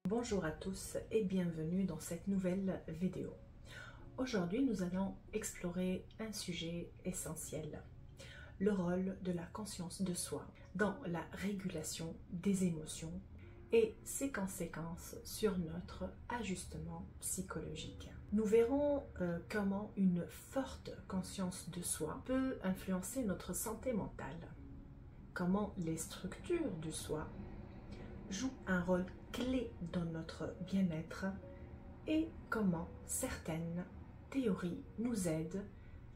Bonjour à tous et bienvenue dans cette nouvelle vidéo. Aujourd'hui, nous allons explorer un sujet essentiel, le rôle de la conscience de soi dans la régulation des émotions et ses conséquences sur notre ajustement psychologique. Nous verrons comment une forte conscience de soi peut influencer notre santé mentale, comment les structures du soi jouent un rôle clé dans notre bien-être et comment certaines théories nous aident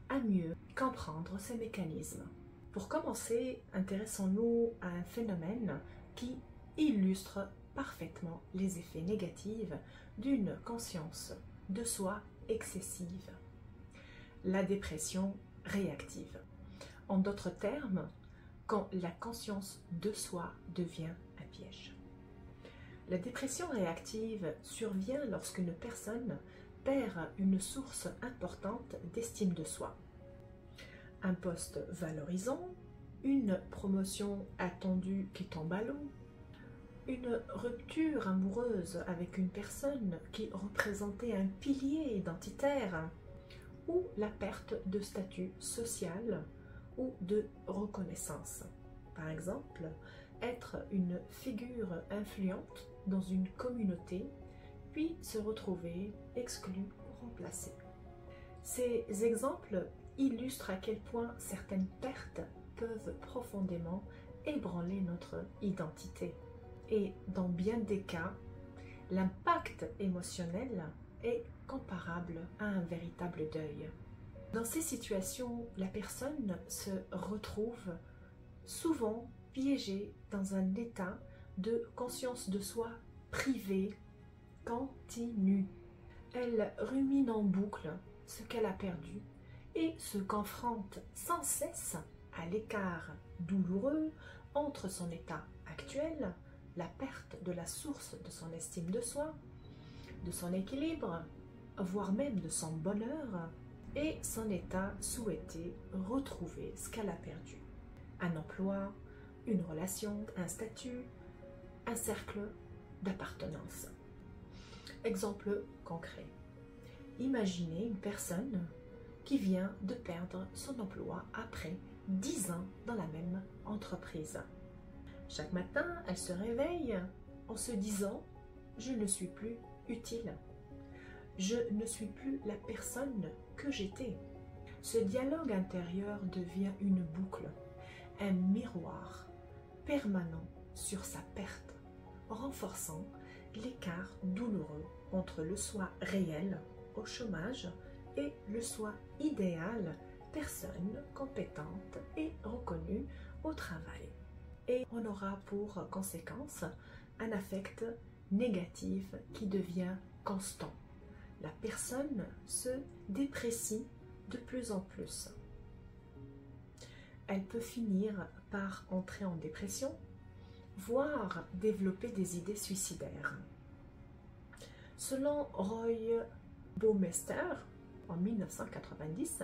à mieux comprendre ces mécanismes. Pour commencer, intéressons-nous à un phénomène qui illustre parfaitement les effets négatifs d'une conscience de soi excessive, la dépression réactive. En d'autres termes, quand la conscience de soi devient un piège. La dépression réactive survient lorsqu'une personne perd une source importante d'estime de soi. Un poste valorisant, une promotion attendue qui tombe à l'eau, une rupture amoureuse avec une personne qui représentait un pilier identitaire, ou la perte de statut social ou de reconnaissance. Par exemple, être une figure influente dans une communauté, puis se retrouver exclu ou remplacé. Ces exemples illustrent à quel point certaines pertes peuvent profondément ébranler notre identité. Et dans bien des cas, l'impact émotionnel est comparable à un véritable deuil. Dans ces situations, la personne se retrouve souvent piégée dans un état de conscience de soi privée, continue. Elle rumine en boucle ce qu'elle a perdu et se confronte sans cesse à l'écart douloureux entre son état actuel, la perte de la source de son estime de soi, de son équilibre, voire même de son bonheur, et son état souhaité retrouver ce qu'elle a perdu. Un emploi, une relation, un statut, un cercle d'appartenance. Exemple concret. Imaginez une personne qui vient de perdre son emploi après 10 ans dans la même entreprise. Chaque matin, elle se réveille en se disant « Je ne suis plus utile. Je ne suis plus la personne que j'étais. » Ce dialogue intérieur devient une boucle, un miroir permanent sur sa perte, renforçant l'écart douloureux entre le soi réel au chômage et le soi idéal, personne compétente et reconnue au travail. Et on aura pour conséquence un affect négatif qui devient constant. La personne se déprécie de plus en plus. Elle peut finir par entrer en dépression, voire développer des idées suicidaires. Selon Roy Baumeister, en 1990,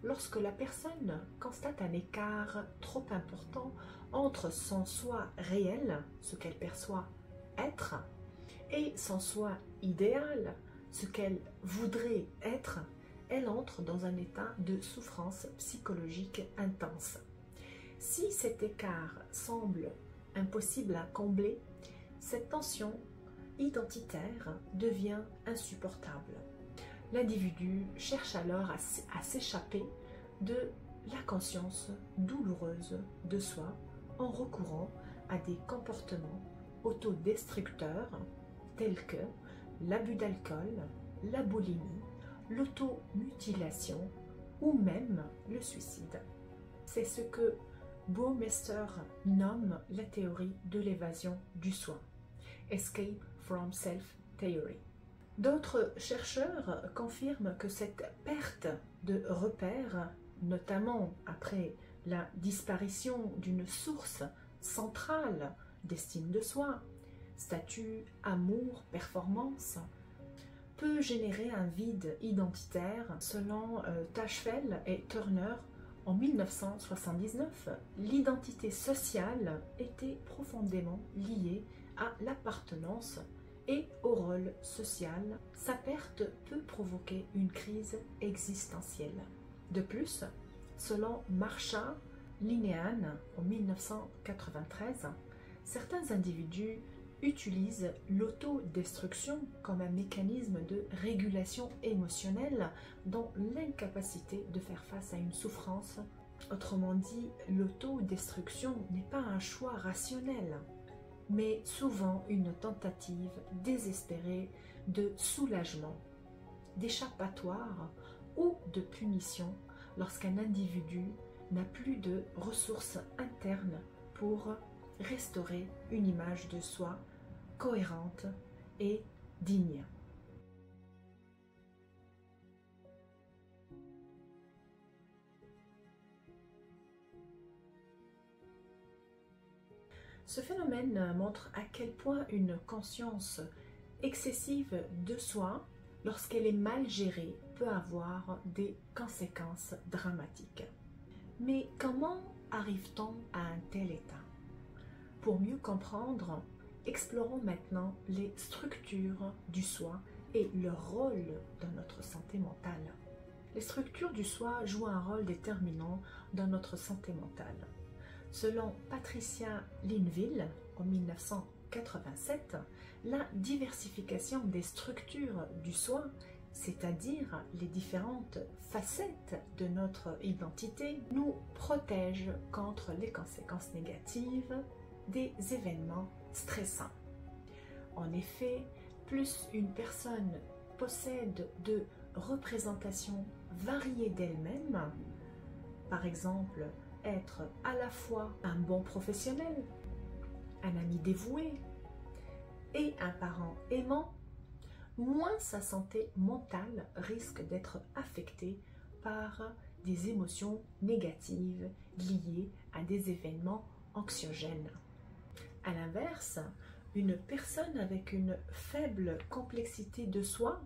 lorsque la personne constate un écart trop important entre son soi réel, ce qu'elle perçoit être, et son soi idéal, ce qu'elle voudrait être, elle entre dans un état de souffrance psychologique intense. Si cet écart semble impossible à combler, cette tension identitaire devient insupportable. L'individu cherche alors à s'échapper de la conscience douloureuse de soi en recourant à des comportements autodestructeurs tels que l'abus d'alcool, la boulimie, l'automutilation ou même le suicide. C'est ce que Baumeister nomme la théorie de l'évasion du soi, Escape from Self Theory. D'autres chercheurs confirment que cette perte de repères, notamment après la disparition d'une source centrale d'estime de soi, statut, amour, performance, peut générer un vide identitaire. Selon Tachfel et Turner, en 1979, l'identité sociale était profondément liée à l'appartenance et au rôle social, sa perte peut provoquer une crise existentielle. De plus, selon Marsha Linehan en 1993, certains individus utilisent l'autodestruction comme un mécanisme de régulation émotionnelle dans l'incapacité de faire face à une souffrance. Autrement dit, l'autodestruction n'est pas un choix rationnel, mais souvent une tentative désespérée de soulagement, d'échappatoire ou de punition lorsqu'un individu n'a plus de ressources internes pour restaurer une image de soi cohérente et digne. Ce phénomène montre à quel point une conscience excessive de soi, lorsqu'elle est mal gérée, peut avoir des conséquences dramatiques. Mais comment arrive-t-on à un tel état? Pour mieux comprendre, explorons maintenant les structures du soi et leur rôle dans notre santé mentale. Les structures du soi jouent un rôle déterminant dans notre santé mentale. Selon Patricia Linville, en 1987, la diversification des structures du soi, c'est-à-dire les différentes facettes de notre identité, nous protège contre les conséquences négatives des événements stressants. En effet, plus une personne possède de représentations variées d'elle-même, par exemple, être à la fois un bon professionnel, un ami dévoué et un parent aimant, moins sa santé mentale risque d'être affectée par des émotions négatives liées à des événements anxiogènes. À l'inverse, une personne avec une faible complexité de soi,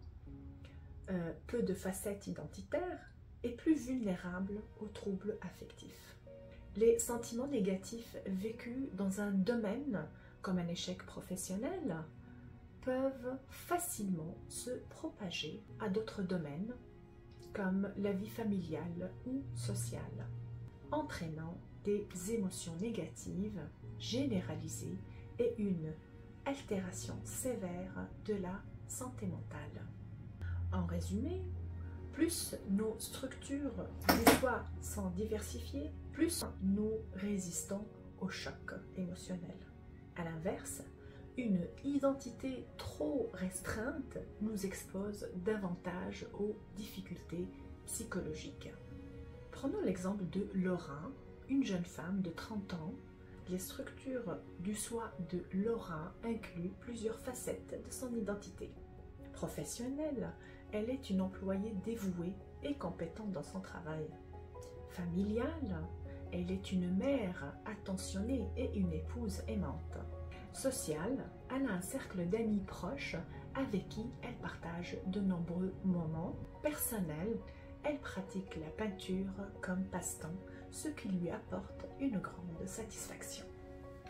peu de facettes identitaires, est plus vulnérable aux troubles affectifs. Les sentiments négatifs vécus dans un domaine, comme un échec professionnel, peuvent facilement se propager à d'autres domaines, comme la vie familiale ou sociale, entraînant des émotions négatives généralisées et une altération sévère de la santé mentale. En résumé, plus nos structures du soi sont diversifiées, plus nous résistons au choc émotionnel. À l'inverse, une identité trop restreinte nous expose davantage aux difficultés psychologiques. Prenons l'exemple de Laura, une jeune femme de 30 ans. Les structures du soi de Laura incluent plusieurs facettes de son identité. Professionnelle, elle est une employée dévouée et compétente dans son travail. Familiale, elle est une mère attentionnée et une épouse aimante. Sociale, elle a un cercle d'amis proches avec qui elle partage de nombreux moments. Personnelle, elle pratique la peinture comme passe-temps, ce qui lui apporte une grande satisfaction.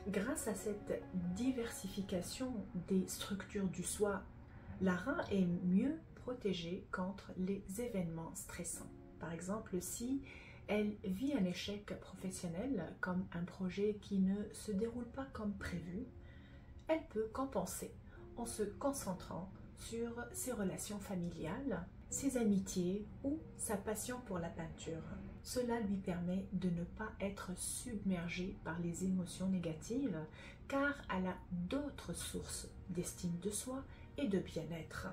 Grâce à cette diversification des structures du soi, Lara est mieux protégée contre les événements stressants. Par exemple, si elle vit un échec professionnel comme un projet qui ne se déroule pas comme prévu, elle peut compenser en se concentrant sur ses relations familiales, ses amitiés ou sa passion pour la peinture. Cela lui permet de ne pas être submergée par les émotions négatives car elle a d'autres sources d'estime de soi et de bien-être.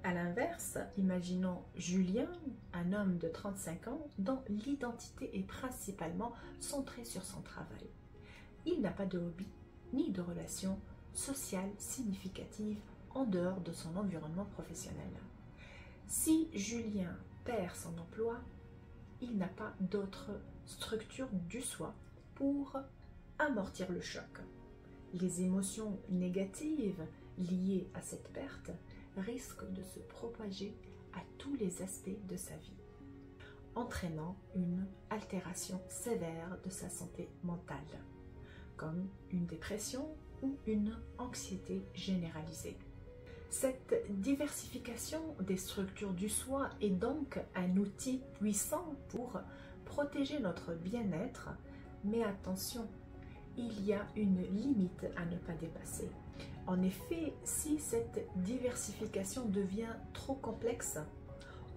À l'inverse, imaginons Julien, un homme de 35 ans dont l'identité est principalement centrée sur son travail. Il n'a pas de hobby ni de relations sociales significatives en dehors de son environnement professionnel. Si Julien perd son emploi, il n'a pas d'autre structure du soi pour amortir le choc. Les émotions négatives liées à cette perte risquent de se propager à tous les aspects de sa vie, entraînant une altération sévère de sa santé mentale, comme une dépression ou une anxiété généralisée. Cette diversification des structures du soi est donc un outil puissant pour protéger notre bien-être, mais attention, il y a une limite à ne pas dépasser. En effet, si cette diversification devient trop complexe,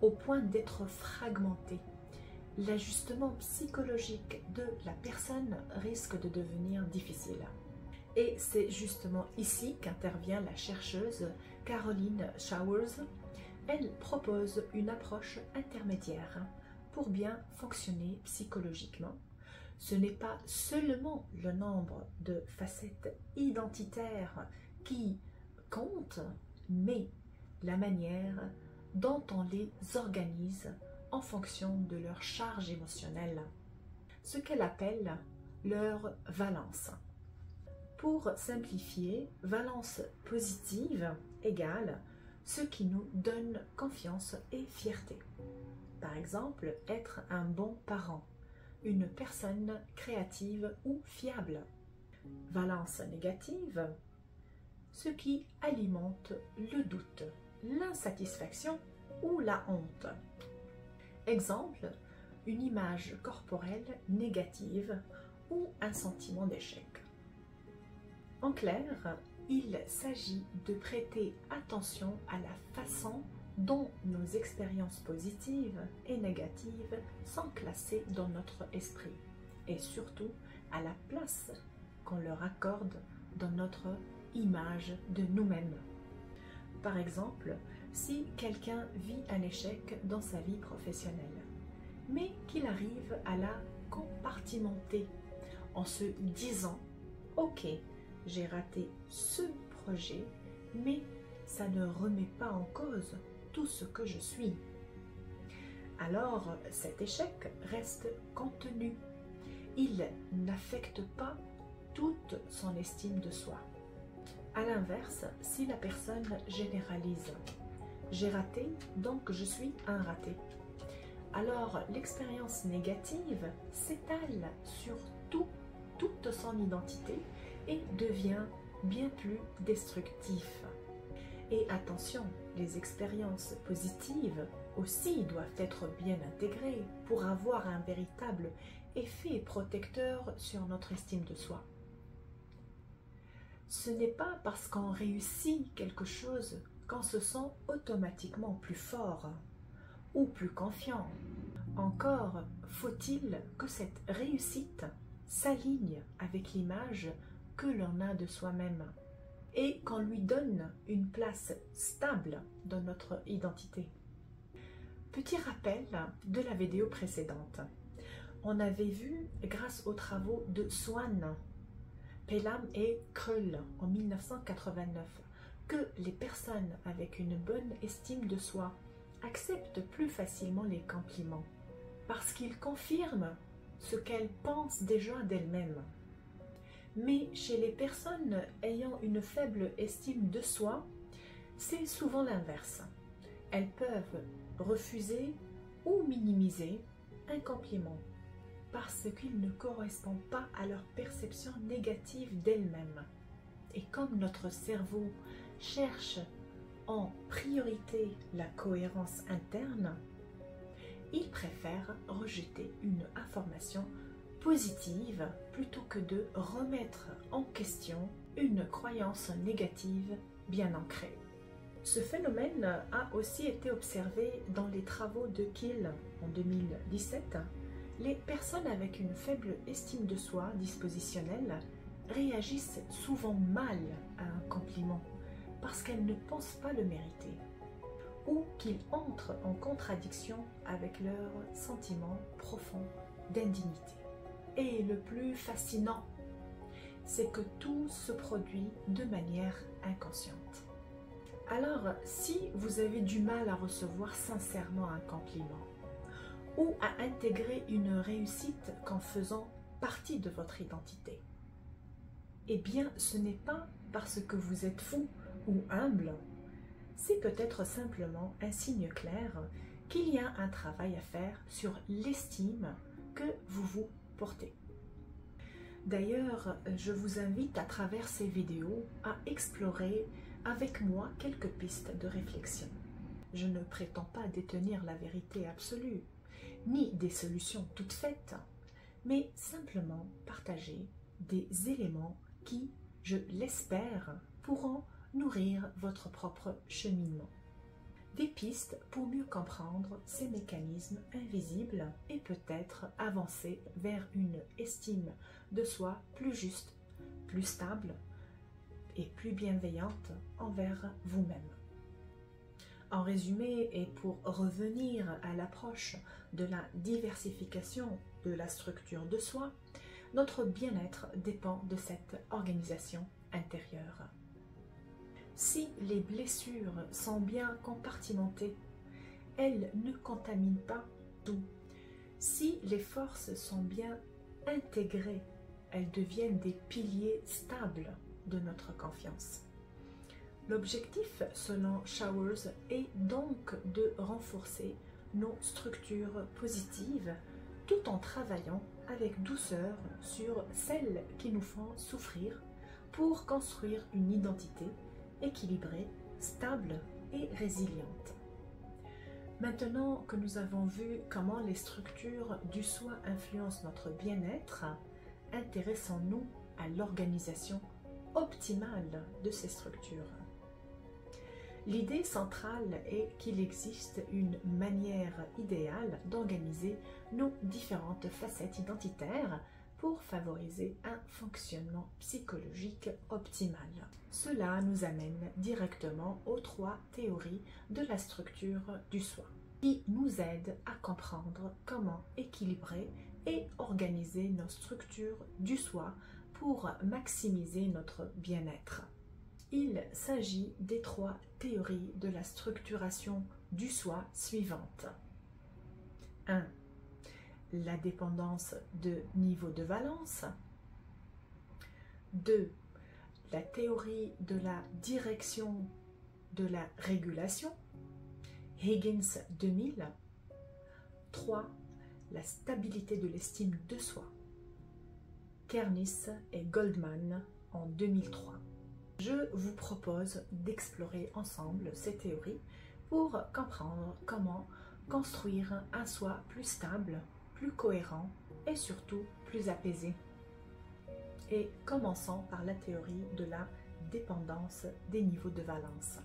au point d'être fragmentée, l'ajustement psychologique de la personne risque de devenir difficile. Et c'est justement ici qu'intervient la chercheuse Caroline Showers. Elle propose une approche intermédiaire pour bien fonctionner psychologiquement. Ce n'est pas seulement le nombre de facettes identitaires qui compte, mais la manière dont on les organise en fonction de leur charge émotionnelle, ce qu'elle appelle leur valence. Pour simplifier, valence positive égale ce qui nous donne confiance et fierté. Par exemple, être un bon parent, une personne créative ou fiable. Valence négative, ce qui alimente le doute, l'insatisfaction ou la honte. Exemple, une image corporelle négative ou un sentiment d'échec. En clair, il s'agit de prêter attention à la façon dont nos expériences positives et négatives sont classées dans notre esprit et surtout à la place qu'on leur accorde dans notre image de nous-mêmes. Par exemple, si quelqu'un vit un échec dans sa vie professionnelle, mais qu'il arrive à la compartimenter en se disant « Ok, j'ai raté ce projet, mais ça ne remet pas en cause tout ce que je suis. » Alors, cet échec reste contenu. Il n'affecte pas toute son estime de soi. À l'inverse, si la personne généralise « J'ai raté, donc je suis un raté », alors l'expérience négative s'étale sur toute son identité et devient bien plus destructif. Et attention, les expériences positives aussi doivent être bien intégrées pour avoir un véritable effet protecteur sur notre estime de soi. Ce n'est pas parce qu'on réussit quelque chose qu'on se sent automatiquement plus fort ou plus confiant. Encore faut-il que cette réussite s'aligne avec l'image que l'on a de soi-même et qu'on lui donne une place stable dans notre identité. Petit rappel de la vidéo précédente. On avait vu, grâce aux travaux de Swan, Pelham et Krull en 1989, que les personnes avec une bonne estime de soi acceptent plus facilement les compliments parce qu'ils confirment ce qu'elles pensent déjà d'elles-mêmes. Mais chez les personnes ayant une faible estime de soi, c'est souvent l'inverse. Elles peuvent refuser ou minimiser un compliment parce qu'il ne correspond pas à leur perception négative d'elles-mêmes. Et comme notre cerveau cherche en priorité la cohérence interne, il préfère rejeter une information positive plutôt que de remettre en question une croyance négative bien ancrée. Ce phénomène a aussi été observé dans les travaux de Kiel en 2017. Les personnes avec une faible estime de soi dispositionnelle réagissent souvent mal à un compliment parce qu'elles ne pensent pas le mériter ou qu'il entre en contradiction avec leur sentiment profond d'indignité. Et le plus fascinant, c'est que tout se produit de manière inconsciente. Alors, si vous avez du mal à recevoir sincèrement un compliment ou à intégrer une réussite qu'en faisant partie de votre identité, eh bien, ce n'est pas parce que vous êtes fou ou humble, c'est peut-être simplement un signe clair qu'il y a un travail à faire sur l'estime que vous vous portez. D'ailleurs, je vous invite à travers ces vidéos à explorer avec moi quelques pistes de réflexion. Je ne prétends pas détenir la vérité absolue, ni des solutions toutes faites, mais simplement partager des éléments qui, je l'espère, pourront nourrir votre propre cheminement. Des pistes pour mieux comprendre ces mécanismes invisibles et peut-être avancer vers une estime de soi plus juste, plus stable et plus bienveillante envers vous-même. En résumé, et pour revenir à l'approche de la diversification de la structure de soi, notre bien-être dépend de cette organisation intérieure. Si les blessures sont bien compartimentées, elles ne contaminent pas tout. Si les forces sont bien intégrées, elles deviennent des piliers stables de notre confiance. L'objectif, selon Showers, est donc de renforcer nos structures positives tout en travaillant avec douceur sur celles qui nous font souffrir pour construire une identité équilibrée, stable et résiliente. Maintenant que nous avons vu comment les structures du soi influencent notre bien-être, intéressons-nous à l'organisation optimale de ces structures. L'idée centrale est qu'il existe une manière idéale d'organiser nos différentes facettes identitaires pour favoriser un fonctionnement psychologique optimal. Cela nous amène directement aux 3 théories de la structure du soi, qui nous aident à comprendre comment équilibrer et organiser nos structures du soi pour maximiser notre bien-être. Il s'agit des 3 théories de la structuration du soi suivantes. 1. La dépendance de niveau de valence. 2. La théorie de la direction de la régulation. Higgins 2000. 3. La stabilité de l'estime de soi. Kernis et Goldman en 2003. Je vous propose d'explorer ensemble ces théories pour comprendre comment construire un soi plus stable, plus cohérent et surtout plus apaisé. Et commençons par la théorie de la dépendance des niveaux de valence.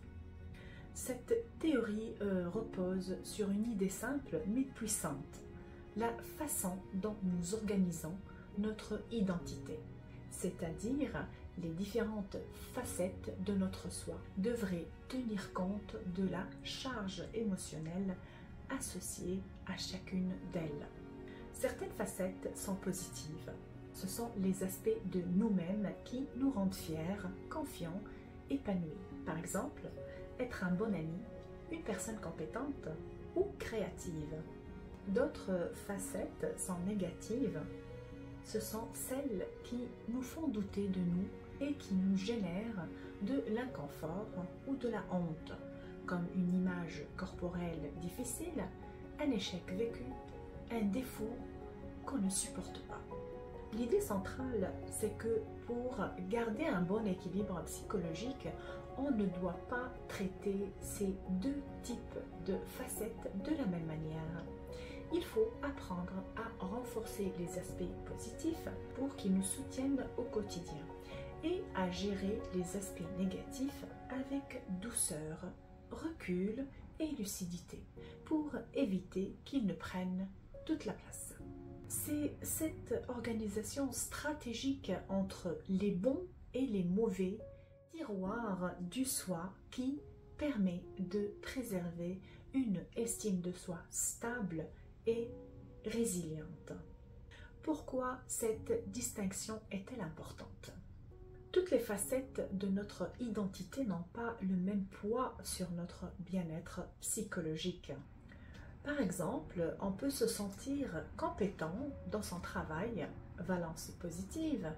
Cette théorie repose sur une idée simple mais puissante, la façon dont nous organisons notre identité, c'est-à-dire les différentes facettes de notre soi devraient tenir compte de la charge émotionnelle associée à chacune d'elles. Certaines facettes sont positives. Ce sont les aspects de nous-mêmes qui nous rendent fiers, confiants, épanouis. Par exemple, être un bon ami, une personne compétente ou créative. D'autres facettes sont négatives. Ce sont celles qui nous font douter de nous et qui nous génèrent de l'inconfort ou de la honte, comme une image corporelle difficile, un échec vécu, un défaut qu'on ne supporte pas. L'idée centrale, c'est que pour garder un bon équilibre psychologique, on ne doit pas traiter ces 2 types de facettes de la même manière. Il faut apprendre à renforcer les aspects positifs pour qu'ils nous soutiennent au quotidien et à gérer les aspects négatifs avec douceur, recul et lucidité pour éviter qu'ils ne prennent toute la place. C'est cette organisation stratégique entre les bons et les mauvais tiroirs du soi qui permet de préserver une estime de soi stable et résiliente. Pourquoi cette distinction est-elle importante? Toutes les facettes de notre identité n'ont pas le même poids sur notre bien-être psychologique. Par exemple, on peut se sentir compétent dans son travail, valence positive,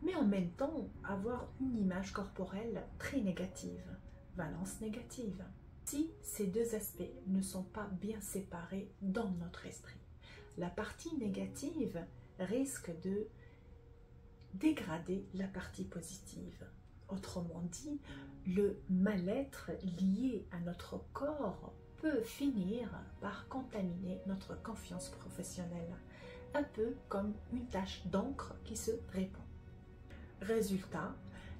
mais en même temps avoir une image corporelle très négative, valence négative. Si ces 2 aspects ne sont pas bien séparés dans notre esprit, la partie négative risque de dégrader la partie positive. Autrement dit, le mal-être lié à notre corps peut finir par contaminer notre confiance professionnelle, un peu comme une tache d'encre qui se répand. Résultat,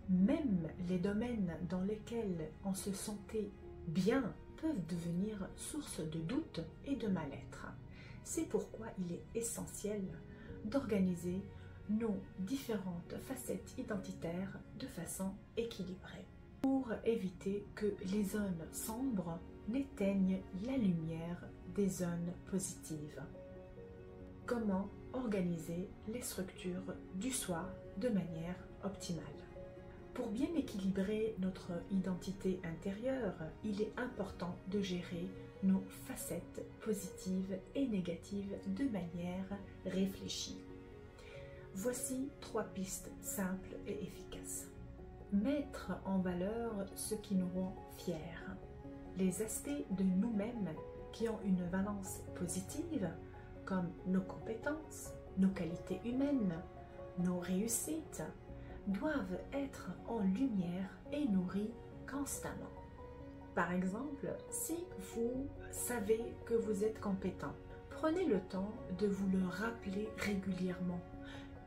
même les domaines dans lesquels on se sentait bien peuvent devenir source de doute et de mal-être. C'est pourquoi il est essentiel d'organiser nos différentes facettes identitaires de façon équilibrée pour éviter que les zones sombres n'éteignent la lumière des zones positives. Comment organiser les structures du soi de manière optimale? Pour bien équilibrer notre identité intérieure, il est important de gérer nos facettes positives et négatives de manière réfléchie. Voici 3 pistes simples et efficaces. Mettre en valeur ce qui nous rend fiers. Les aspects de nous-mêmes qui ont une valence positive, comme nos compétences, nos qualités humaines, nos réussites, doivent être en lumière et nourris constamment. Par exemple, si vous savez que vous êtes compétent, prenez le temps de vous le rappeler régulièrement.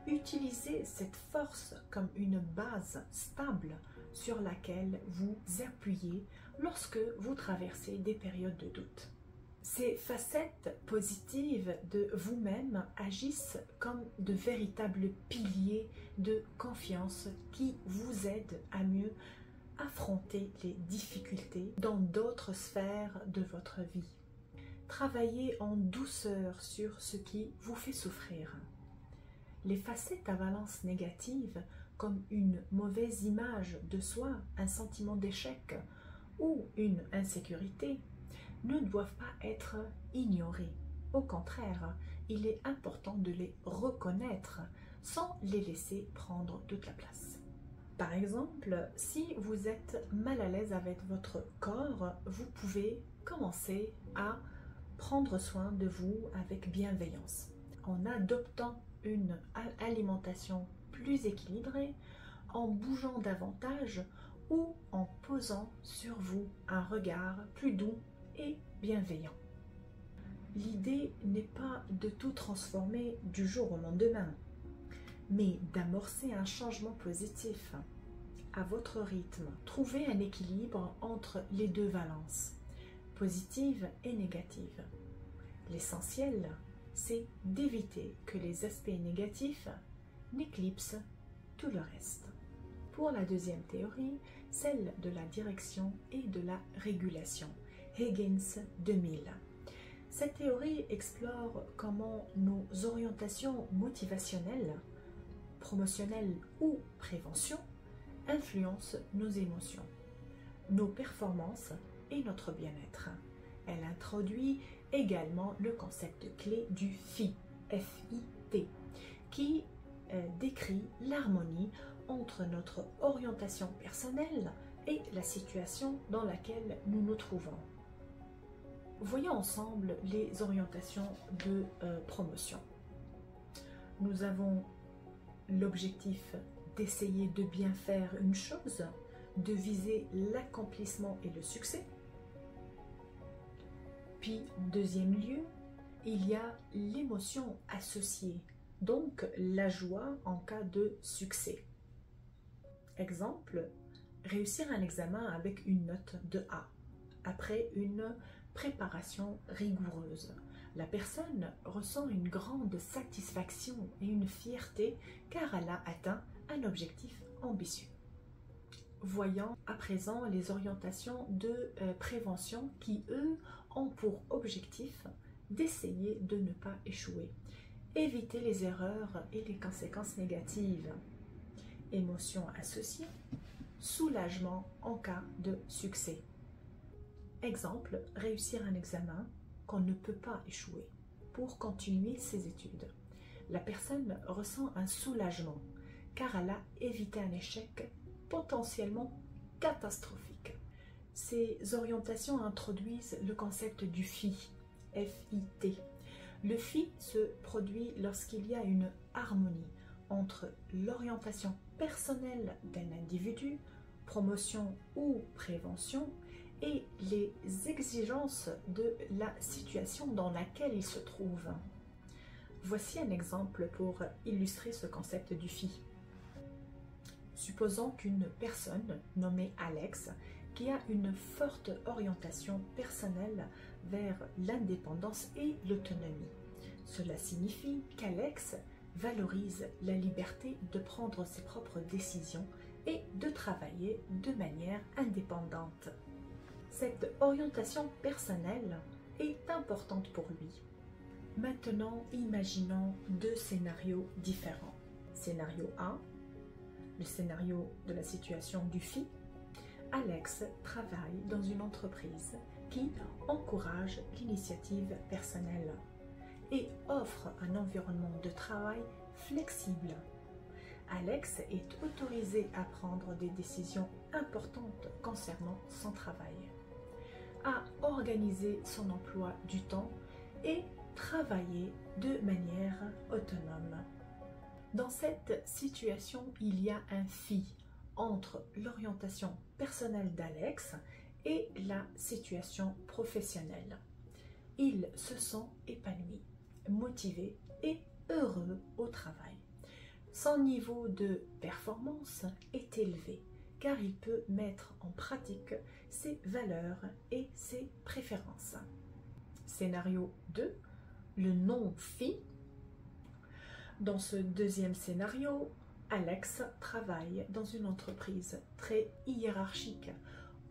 Utilisez cette force comme une base stable sur laquelle vous appuyez lorsque vous traversez des périodes de doute. Ces facettes positives de vous-même agissent comme de véritables piliers de confiance qui vous aident à mieux affronter les difficultés dans d'autres sphères de votre vie. Travaillez en douceur sur ce qui vous fait souffrir. Les facettes à valence négative, comme une mauvaise image de soi, un sentiment d'échec ou une insécurité, ne doivent pas être ignorées. Au contraire, il est important de les reconnaître sans les laisser prendre toute la place. Par exemple, si vous êtes mal à l'aise avec votre corps, vous pouvez commencer à prendre soin de vous avec bienveillance, en adoptant une alimentation plus équilibrée, en bougeant davantage ou en posant sur vous un regard plus doux et bienveillant. L'idée n'est pas de tout transformer du jour au lendemain, mais d'amorcer un changement positif à votre rythme. Trouvez un équilibre entre les deux valences, positive et négative. L'essentiel, c'est d'éviter que les aspects négatifs n'éclipsent tout le reste. Pour la deuxième théorie, celle de la direction et de la régulation, Higgins 2000. Cette théorie explore comment nos orientations motivationnelles, promotionnelles ou prévention influencent nos émotions, nos performances et notre bien-être. Elle introduit également le concept clé du FIT, F-I-T, qui décrit l'harmonie entre notre orientation personnelle et la situation dans laquelle nous nous trouvons. Voyons ensemble les orientations de promotion. Nous avons l'objectif d'essayer de bien faire une chose, de viser l'accomplissement et le succès. Puis, en deuxième lieu, il y a l'émotion associée, donc la joie en cas de succès. Exemple, réussir un examen avec une note de A, après une préparation rigoureuse. La personne ressent une grande satisfaction et une fierté car elle a atteint un objectif ambitieux. Voyons à présent les orientations de prévention qui, eux, ont pour objectif d'essayer de ne pas échouer, éviter les erreurs et les conséquences négatives. Émotions associées, soulagement en cas de succès. Exemple, réussir un examen qu'on ne peut pas échouer pour continuer ses études. La personne ressent un soulagement car elle a évité un échec potentiellement catastrophique. Ces orientations introduisent le concept du FI, F-I-T. Le FI se produit lorsqu'il y a une harmonie entre l'orientation personnelle d'un individu, promotion ou prévention, et les exigences de la situation dans laquelle il se trouve. Voici un exemple pour illustrer ce concept du FI. Supposons qu'une personne nommée Alex, qui a une forte orientation personnelle vers l'indépendance et l'autonomie. Cela signifie qu'Alex valorise la liberté de prendre ses propres décisions et de travailler de manière indépendante. Cette orientation personnelle est importante pour lui. Maintenant, imaginons deux scénarios différents. Scénario A, le scénario de la situation du FI. Alex travaille dans une entreprise qui encourage l'initiative personnelle et offre un environnement de travail flexible. Alex est autorisé à prendre des décisions importantes concernant son travail, à organiser son emploi du temps et travailler de manière autonome. Dans cette situation, il y a un FI entre l'orientation personnelle d'Alex et la situation professionnelle. Il se sent épanoui, motivé et heureux au travail. Son niveau de performance est élevé car il peut mettre en pratique ses valeurs et ses préférences. Scénario 2, le non-FI. Dans ce deuxième scénario, Alex travaille dans une entreprise très hiérarchique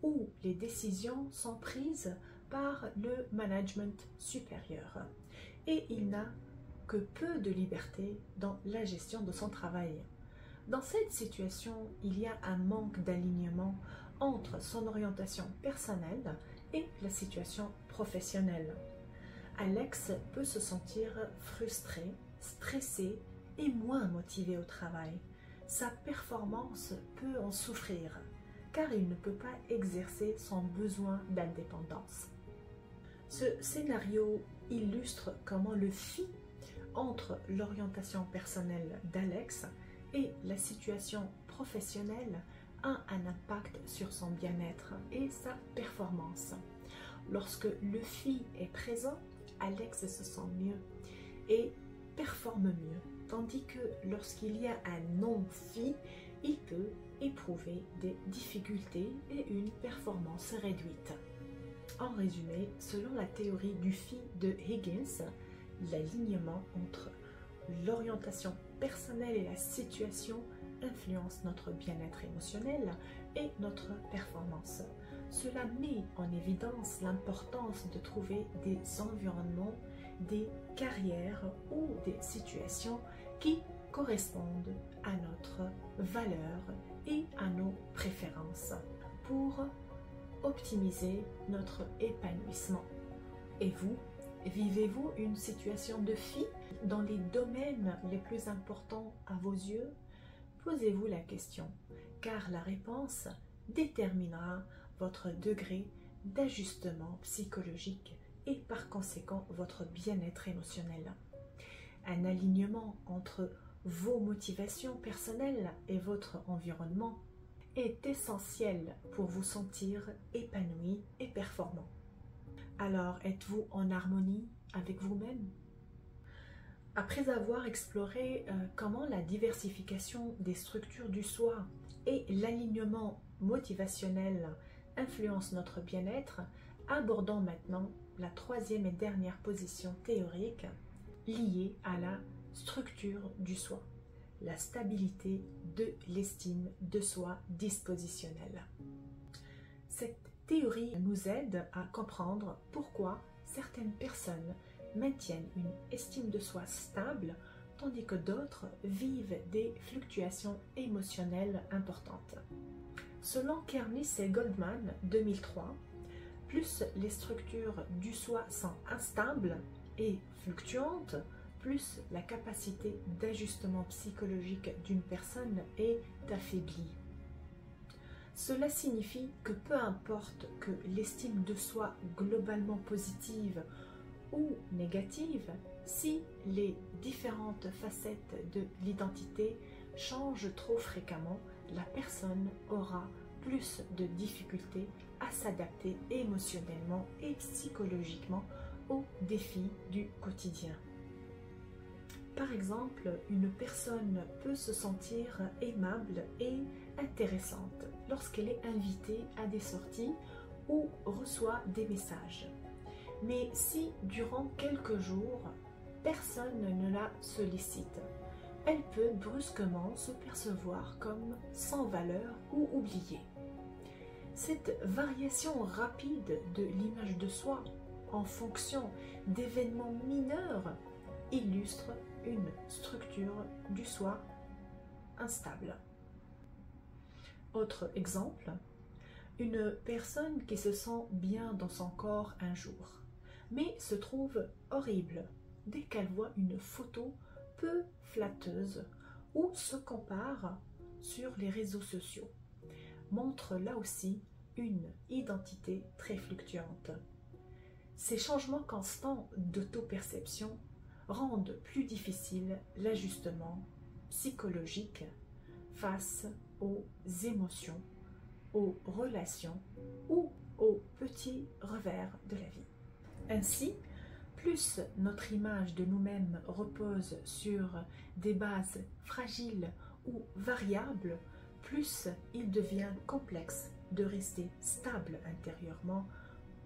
où les décisions sont prises par le management supérieur et il n'a que peu de liberté dans la gestion de son travail. Dans cette situation, il y a un manque d'alignement entre son orientation personnelle et la situation professionnelle. Alex peut se sentir frustré, stressé et moins motivé au travail. Sa performance peut en souffrir car il ne peut pas exercer son besoin d'indépendance. Ce scénario illustre comment le FI entre l'orientation personnelle d'Alex et la situation professionnelle a un impact sur son bien-être et sa performance. Lorsque le FI est présent, Alex se sent mieux et performe mieux, tandis que lorsqu'il y a un non-FI, il peut éprouver des difficultés et une performance réduite. En résumé, selon la théorie du FI de Higgins, l'alignement entre l'orientation personnelle et la situation influence notre bien-être émotionnel et notre performance. Cela met en évidence l'importance de trouver des environnements, des carrières ou des situations qui correspondent à notre valeur et à nos préférences pour optimiser notre épanouissement. Et vous, vivez-vous une situation de FI dans les domaines les plus importants à vos yeux? Posez-vous la question, car la réponse déterminera votre degré d'ajustement psychologique et par conséquent votre bien-être émotionnel. Un alignement entre vos motivations personnelles et votre environnement est essentiel pour vous sentir épanoui et performant. Alors, êtes-vous en harmonie avec vous-même? Après avoir exploré comment la diversification des structures du soi et l'alignement motivationnel influencent notre bien-être, abordons maintenant la troisième et dernière position théorique liée à la structure du soi, la stabilité de l'estime de soi dispositionnelle. Cette théorie nous aide à comprendre pourquoi certaines personnes maintiennent une estime de soi stable tandis que d'autres vivent des fluctuations émotionnelles importantes. Selon Kernis et Goldman 2003, plus les structures du soi sont instables et fluctuantes, plus la capacité d'ajustement psychologique d'une personne est affaiblie. Cela signifie que peu importe que l'estime de soi globalement positive ou négative si les différentes facettes de l'identité changent trop fréquemment. La personne aura plus de difficultés à s'adapter émotionnellement et psychologiquement aux défis du quotidien. Par exemple, une personne peut se sentir aimable et intéressante lorsqu'elle est invitée à des sorties ou reçoit des messages. Mais si durant quelques jours, personne ne la sollicite, elle peut brusquement se percevoir comme sans valeur ou oubliée. Cette variation rapide de l'image de soi en fonction d'événements mineurs illustre une structure du soi instable. Autre exemple, une personne qui se sent bien dans son corps un jour, mais se trouve horrible dès qu'elle voit une photo peu flatteuse ou se compare sur les réseaux sociaux, montre là aussi une identité très fluctuante. Ces changements constants d'auto-perception rendent plus difficile l'ajustement psychologique face aux émotions, aux relations ou aux petits revers de la vie. Ainsi, plus notre image de nous-mêmes repose sur des bases fragiles ou variables, plus il devient complexe de rester stable intérieurement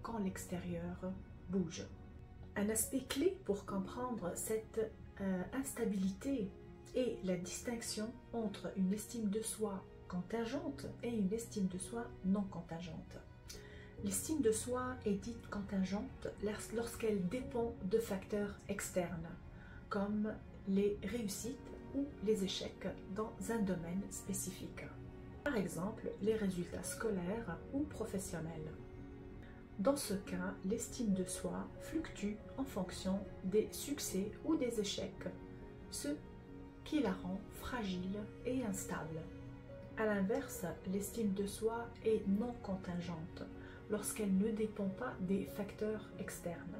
quand l'extérieur bouge. Un aspect clé pour comprendre cette instabilité est la distinction entre une estime de soi contingente et une estime de soi non contingente. L'estime de soi est dite contingente lorsqu'elle dépend de facteurs externes, comme les réussites ou les échecs dans un domaine spécifique. Par exemple, les résultats scolaires ou professionnels. Dans ce cas, l'estime de soi fluctue en fonction des succès ou des échecs, ce qui la rend fragile et instable. À l'inverse, l'estime de soi est non contingente lorsqu'elle ne dépend pas des facteurs externes.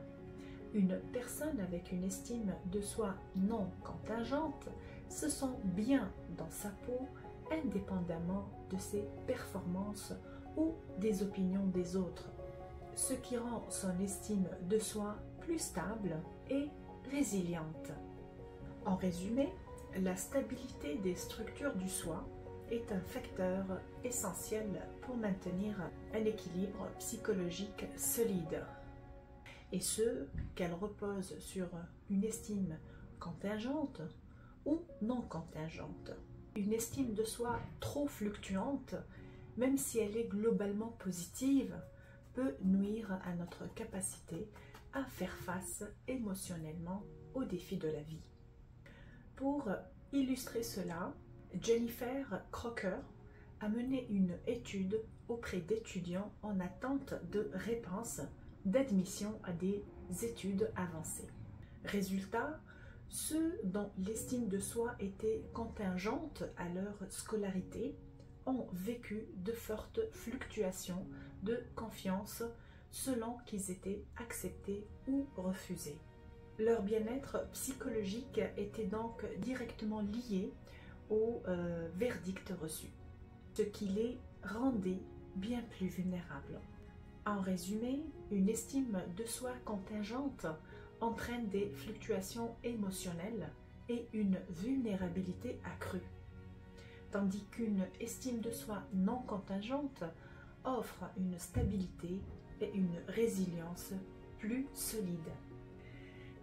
Une personne avec une estime de soi non contingente se sent bien dans sa peau indépendamment de ses performances ou des opinions des autres, ce qui rend son estime de soi plus stable et résiliente. En résumé, la stabilité des structures du soi est un facteur essentiel pour maintenir un équilibre psychologique solide, et ce, qu'elle repose sur une estime contingente ou non contingente. Une estime de soi trop fluctuante, même si elle est globalement positive, peut nuire à notre capacité à faire face émotionnellement aux défis de la vie. Pour illustrer cela, Jennifer Crocker a mené une étude auprès d'étudiants en attente de réponse d'admission à des études avancées. Résultat, ceux dont l'estime de soi était contingente à leur scolarité ont vécu de fortes fluctuations de confiance selon qu'ils étaient acceptés ou refusés. Leur bien-être psychologique était donc directement lié au verdict reçu, ce qui les rendait bien plus vulnérables. En résumé, une estime de soi contingente entraîne des fluctuations émotionnelles et une vulnérabilité accrue, tandis qu'une estime de soi non contingente offre une stabilité et une résilience plus solides.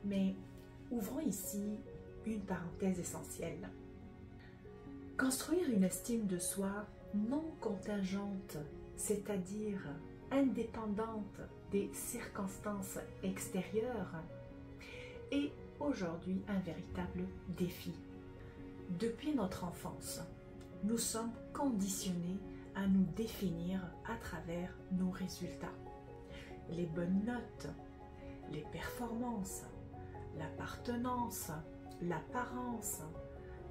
Mais ouvrons ici une parenthèse essentielle. Construire une estime de soi non contingente, c'est-à-dire indépendante des circonstances extérieures, est aujourd'hui un véritable défi. Depuis notre enfance, nous sommes conditionnés à nous définir à travers nos résultats. Les bonnes notes, les performances, l'appartenance, l'apparence,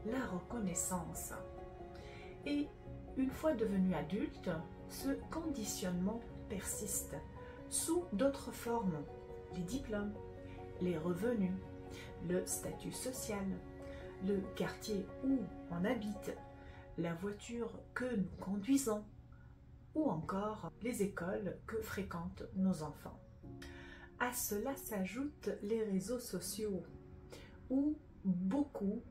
la reconnaissance. Et une fois devenu adulte, ce conditionnement persiste sous d'autres formes, les diplômes, les revenus, le statut social, le quartier où on habite, la voiture que nous conduisons ou encore les écoles que fréquentent nos enfants. À cela s'ajoutent les réseaux sociaux où beaucoup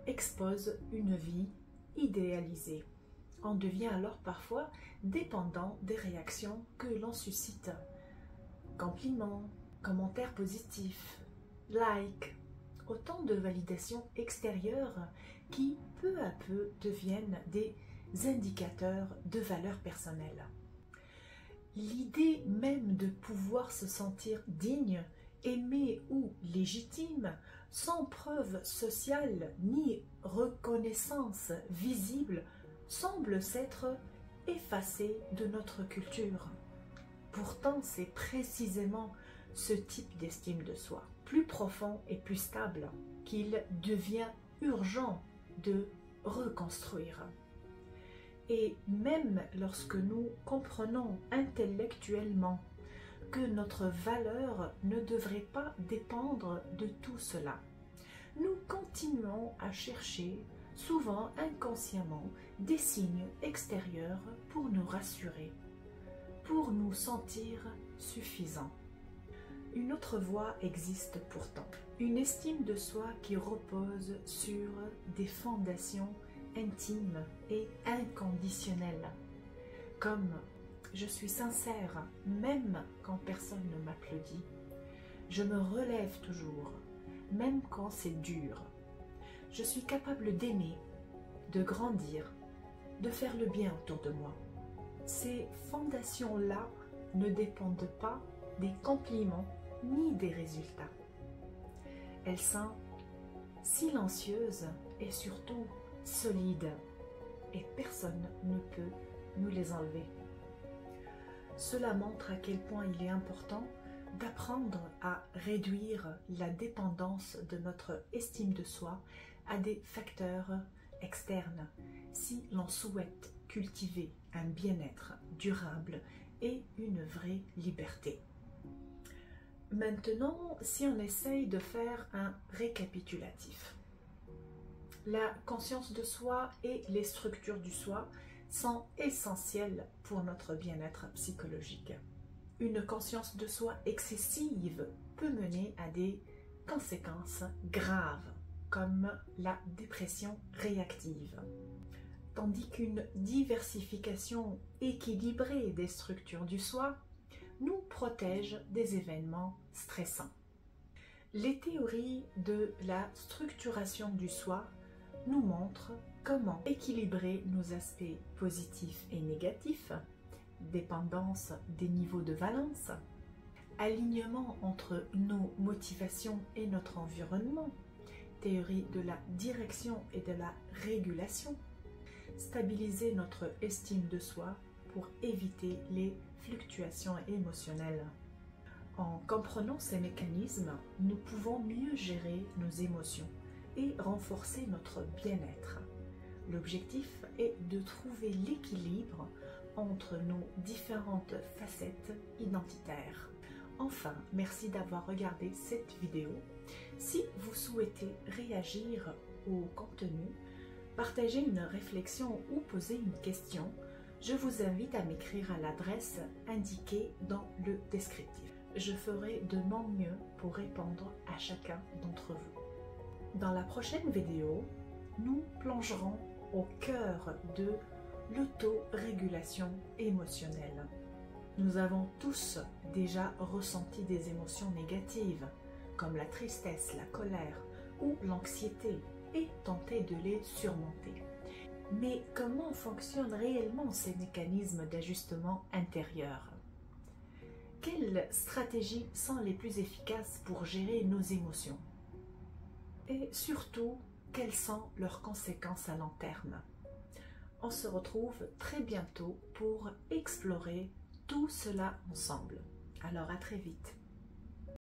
exposent une vie idéalisée. On devient alors parfois dépendant des réactions que l'on suscite. Compliments, commentaires positifs, likes, autant de validations extérieures qui peu à peu deviennent des indicateurs de valeur personnelle. L'idée même de pouvoir se sentir digne, aimé ou légitime, sans preuve sociale ni reconnaissance visible, semble s'être effacée de notre culture. Pourtant, c'est précisément ce type d'estime de soi, plus profond et plus stable, qu'il devient urgent de reconstruire. Et même lorsque nous comprenons intellectuellement que notre valeur ne devrait pas dépendre de tout cela, nous continuons à chercher, souvent inconsciemment, des signes extérieurs pour nous rassurer, pour nous sentir suffisants. Une autre voie existe pourtant, une estime de soi qui repose sur des fondations intime et inconditionnelle, comme je suis sincère même quand personne ne m'applaudit, je me relève toujours même quand c'est dur, je suis capable d'aimer, de grandir, de faire le bien autour de moi. Ces fondations-là ne dépendent pas des compliments ni des résultats. Elles sont silencieuses et surtout solides, et personne ne peut nous les enlever. Cela montre à quel point il est important d'apprendre à réduire la dépendance de notre estime de soi à des facteurs externes si l'on souhaite cultiver un bien-être durable et une vraie liberté. Maintenant, si on essaye de faire un récapitulatif, la conscience de soi et les structures du soi sont essentielles pour notre bien-être psychologique. Une conscience de soi excessive peut mener à des conséquences graves, comme la dépression réactive, tandis qu'une diversification équilibrée des structures du soi nous protège des événements stressants. Les théories de la structuration du soi nous montrent comment équilibrer nos aspects positifs et négatifs, dépendance des niveaux de valence, alignement entre nos motivations et notre environnement, théorie de la direction et de la régulation, stabiliser notre estime de soi pour éviter les fluctuations émotionnelles. En comprenant ces mécanismes, nous pouvons mieux gérer nos émotions et renforcer notre bien-être. L'objectif est de trouver l'équilibre entre nos différentes facettes identitaires. Enfin, merci d'avoir regardé cette vidéo. Si vous souhaitez réagir au contenu, partager une réflexion ou poser une question, je vous invite à m'écrire à l'adresse indiquée dans le descriptif. Je ferai de mon mieux pour répondre à chacun d'entre vous. Dans la prochaine vidéo, nous plongerons au cœur de l'autorégulation émotionnelle. Nous avons tous déjà ressenti des émotions négatives, comme la tristesse, la colère ou l'anxiété, et tenté de les surmonter. Mais comment fonctionnent réellement ces mécanismes d'ajustement intérieur? Quelles stratégies sont les plus efficaces pour gérer nos émotions? Et surtout, quelles sont leurs conséquences à long terme? On se retrouve très bientôt pour explorer tout cela ensemble. Alors à très vite.